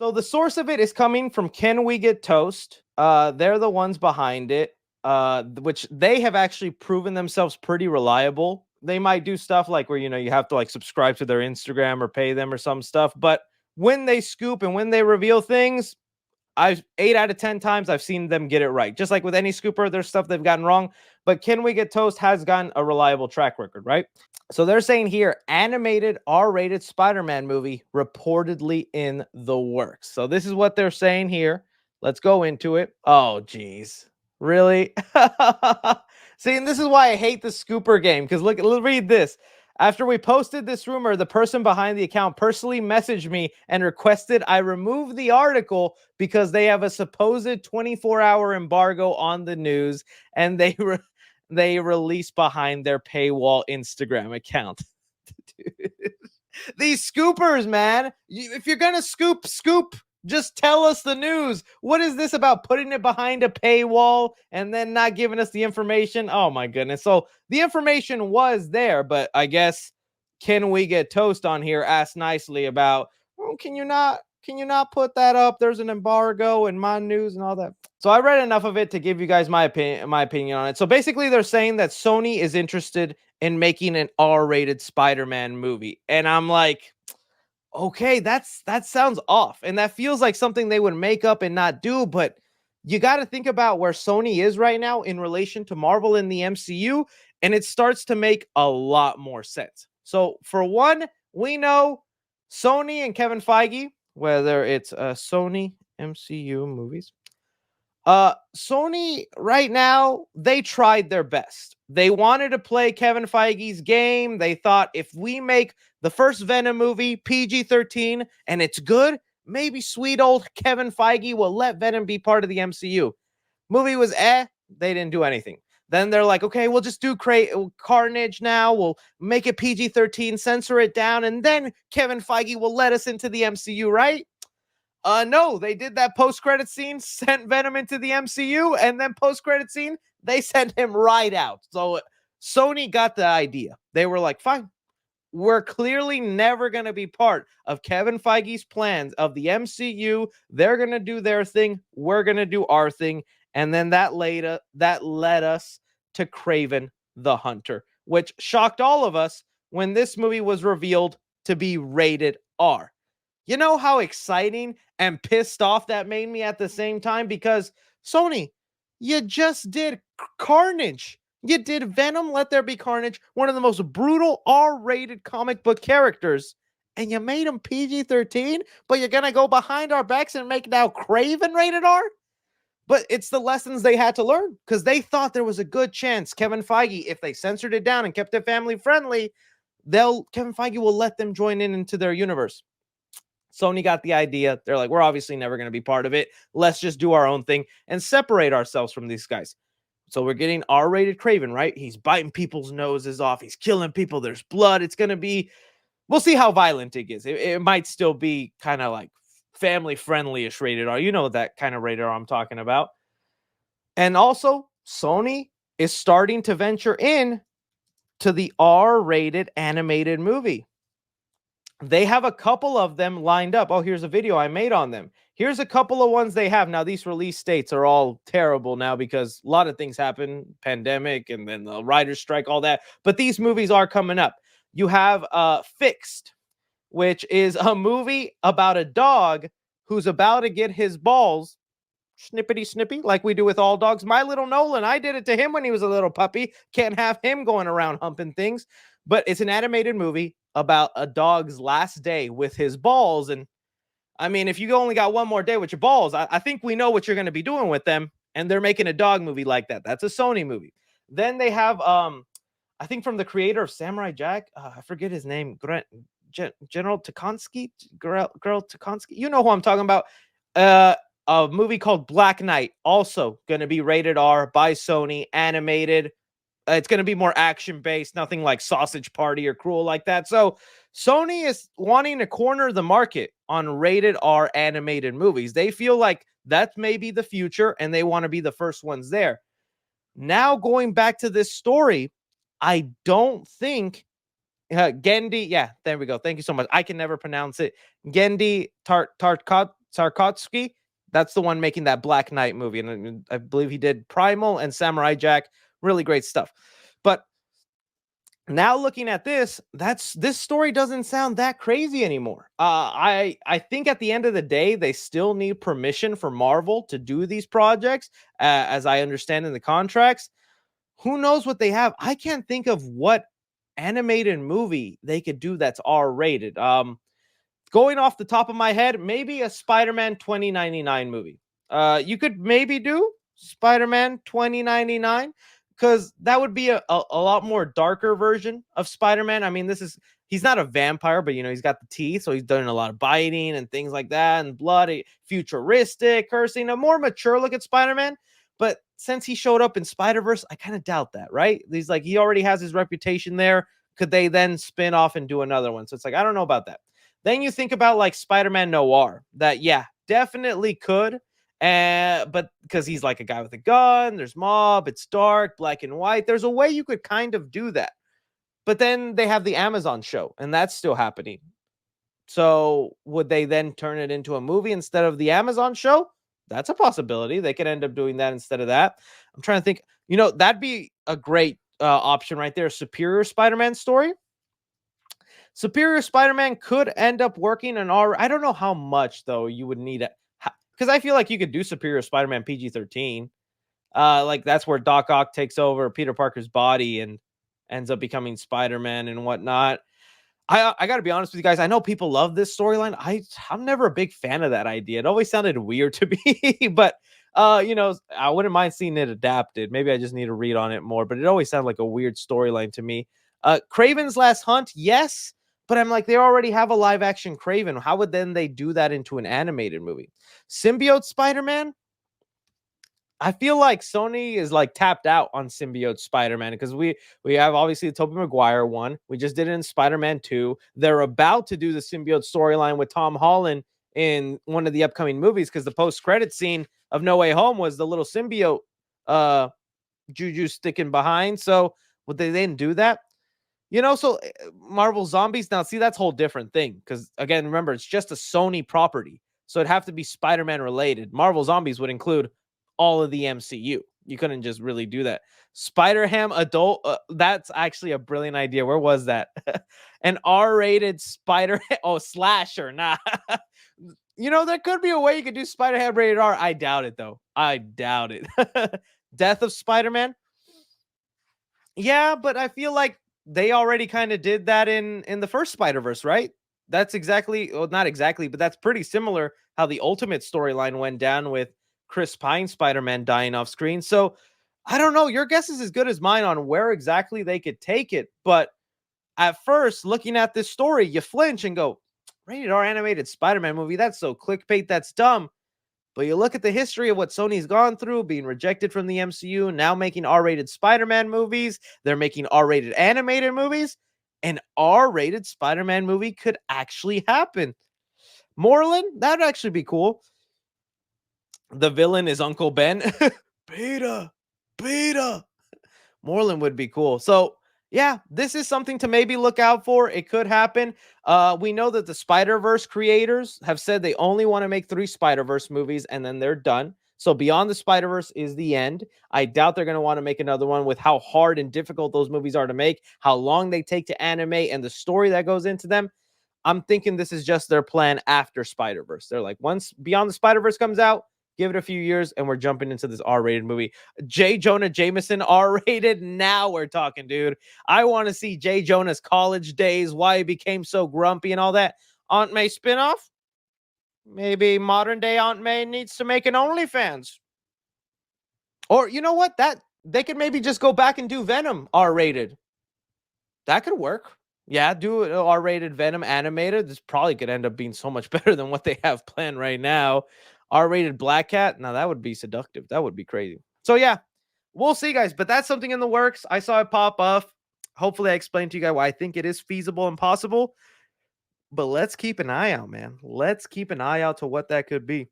So the source of it is coming from Can We Get Toast? They're the ones behind it, which they have actually proven themselves pretty reliable. They might do stuff like where you have to like subscribe to their Instagram or pay them or some stuff, but when they scoop and when they reveal things, I've 8 out of 10 times I've seen them get it right. Just like with any scooper, there's stuff they've gotten wrong, but Can We Get Toast has gotten a reliable track record, right? So they're saying here, animated R-rated Spider-Man movie reportedly in the works. So this is what they're saying here. Let's go into it. Oh, geez. Really? See, and this is why I hate the scooper game, because look, read this. After we posted this rumor, the person behind the account personally messaged me and requested I remove the article because they have a supposed 24-hour embargo on the news, and they release behind their paywall Instagram account. These scoopers, man. If you're gonna scoop, just tell us the news. What is this about putting it behind a paywall and then not giving us the information? Oh my goodness. So the information was there, but I guess Can We Get Toast on here asked nicely about, oh, can you not put that up? There's an embargo and my news and all that. So I read enough of it to give you guys my opinion on it. So basically they're saying that Sony is interested in making an R-rated Spider-Man movie. And I'm like, okay, that sounds off, and that feels like something they would make up and not do. But you got to think about where Sony is right now in relation to Marvel in the MCU, and it starts to make a lot more sense. So for one, we know Sony and Kevin Feige, whether it's Sony MCU movies, Sony right now, they tried their best. They wanted to play Kevin Feige's game. They thought if we make the first Venom movie PG-13 and it's good, maybe sweet old Kevin Feige will let Venom be part of the MCU. Movie was they didn't do anything. Then they're like, okay, we'll just do Carnage now. We'll make it PG-13, censor it down, and then Kevin Feige will let us into the MCU, right? No, they did that post-credit scene, sent Venom into the MCU, and then post-credit scene, they sent him right out. So Sony got the idea. They were like, fine, we're clearly never going to be part of Kevin Feige's plans of the MCU. They're going to do their thing. We're going to do our thing. And then that led us to Kraven the Hunter, which shocked all of us when this movie was revealed to be rated R. You know how exciting and pissed off that made me at the same time? Because Sony, you just did Carnage. You did Venom, Let There Be Carnage, one of the most brutal R-rated comic book characters, and you made him PG-13, but you're going to go behind our backs and make now Kraven rated R? But it's the lessons they had to learn, because they thought there was a good chance Kevin Feige, if they censored it down and kept it family friendly, Kevin Feige will let them join into their universe. Sony got the idea. They're like, we're obviously never going to be part of it. Let's just do our own thing and separate ourselves from these guys. So we're getting R-rated Kraven, right? He's biting people's noses off. He's killing people. There's blood. It's going to be, we'll see how violent it is. It might still be kind of like family-friendly-ish rated R. You know that kind of rated R I'm talking about. And also, Sony is starting to venture in to the R-rated animated movie. They have a couple of them lined up. Oh, here's a video I made on them. Here's a couple of ones they have. Now, these release dates are all terrible now because a lot of things happen, pandemic and then the writer's strike, all that. But these movies are coming up. You have Fixed, which is a movie about a dog who's about to get his balls snippity snippy like we do with all dogs. My little Nolan, I did it to him when he was a little puppy. Can't have him going around humping things. But it's an animated movie about a dog's last day with his balls. And I mean, if you only got one more day with your balls, I think we know what you're going to be doing with them. And they're making a dog movie like that. That's a Sony movie. Then they have, I think from the creator of Samurai Jack, I forget his name, General Tukonsky, Girl Tukonsky. You know who I'm talking about. A movie called Black Knight, also going to be rated R by Sony, animated. It's going to be more action-based, nothing like Sausage Party or Cruel like that. So Sony is wanting to corner the market on rated R animated movies. They feel like that's maybe the future, and they want to be the first ones there. Now, going back to this story, I don't think Gendy, yeah, there we go. Thank you so much. I can never pronounce it. Gendy Tarkovsky. That's the one making that Black Knight movie, and I believe he did Primal and Samurai Jack. Really great stuff. But now looking at this story doesn't sound that crazy anymore. I think at the end of the day, they still need permission for Marvel to do these projects, as I understand in the contracts. Who knows what they have? I can't think of what animated movie they could do that's R-rated. Going off the top of my head, maybe a Spider-Man 2099 movie. You could maybe do Spider-Man 2099 because that would be a lot more darker version of Spider-Man. I mean, he's not a vampire, but he's got the teeth, so he's done a lot of biting and things like that, and blood, futuristic, cursing, a more mature look at Spider-Man. But since he showed up in Spider-Verse, I kind of doubt that, right? He already has his reputation there. Could they then spin off and do another one? So it's like, I don't know about that. Then you think about like Spider-Man Noir, that definitely could. But because he's like a guy with a gun, there's mob, it's dark, black and white. There's a way you could kind of do that. But then they have the Amazon show, and that's still happening. So would they then turn it into a movie instead of the Amazon show? That's a possibility. They could end up doing that instead of that. I'm trying to think, that'd be a great option right there. Superior Spider-Man story. Superior Spider-Man could end up working an R. I don't know how much though you would need it, because I feel like you could do Superior Spider-Man PG-13. Like that's where Doc Ock takes over Peter Parker's body and ends up becoming Spider-Man and whatnot. I got to be honest with you guys. I know people love this storyline. I'm never a big fan of that idea. It always sounded weird to me, but I wouldn't mind seeing it adapted. Maybe I just need to read on it more, but it always sounded like a weird storyline to me. Kraven's Last Hunt, yes, but I'm like, they already have a live action Kraven. How would then they do that into an animated movie? Symbiote Spider-Man? I feel like Sony is like tapped out on Symbiote Spider-Man because we have obviously the Tobey Maguire one. We just did it in Spider-Man 2. They're about to do the Symbiote storyline with Tom Holland in one of the upcoming movies because the post-credit scene of No Way Home was the little symbiote Juju sticking behind. So would they then do that? So Marvel Zombies, now see, that's a whole different thing because, again, remember, it's just a Sony property. So it'd have to be Spider-Man related. Marvel Zombies would include all of the MCU. You couldn't just really do that. Spider-Ham adult, that's actually a brilliant idea. Where was that? An R-rated Spider, slasher. Nah. There could be a way you could do Spider-Ham rated R. I doubt it, though. I doubt it. Death of Spider-Man? Yeah, but I feel like they already kind of did that in the first Spider-Verse, right? That's exactly, well, not exactly, but that's pretty similar how the Ultimate storyline went down with Chris Pine Spider-Man dying off screen. So I don't know. Your guess is as good as mine on where exactly they could take it. But at first, looking at this story, you flinch and go, rated R animated Spider-Man movie. That's so clickbait. That's dumb. But you look at the history of what Sony's gone through, being rejected from the MCU, now making R-rated Spider-Man movies. They're making R-rated animated movies. An R-rated Spider-Man movie could actually happen. Moreland, that'd actually be cool. The villain is Uncle Ben. Peter. Moreland would be cool. So, yeah, this is something to maybe look out for. It could happen. We know that the Spider-Verse creators have said they only want to make 3 Spider-Verse movies and then they're done. So Beyond the Spider-Verse is the end. I doubt they're going to want to make another one with how hard and difficult those movies are to make, how long they take to animate, and the story that goes into them. I'm thinking this is just their plan after Spider-Verse. They're like, once Beyond the Spider-Verse comes out, give it a few years, and we're jumping into this R-rated movie. J. Jonah Jameson, R-rated. Now we're talking, dude. I want to see J. Jonah's college days, why he became so grumpy and all that. Aunt May spinoff? Maybe modern day Aunt May needs to make an OnlyFans. Or you know what? That they could maybe just go back and do Venom R-rated. That could work. Yeah, do an R-rated Venom animated. This probably could end up being so much better than what they have planned right now. R-rated Black Cat. Now that would be seductive. That would be crazy. So yeah, we'll see, guys. But that's something in the works. I saw it pop up. Hopefully I explained to you guys why I think it is feasible and possible. But let's keep an eye out, man. Let's keep an eye out to what that could be.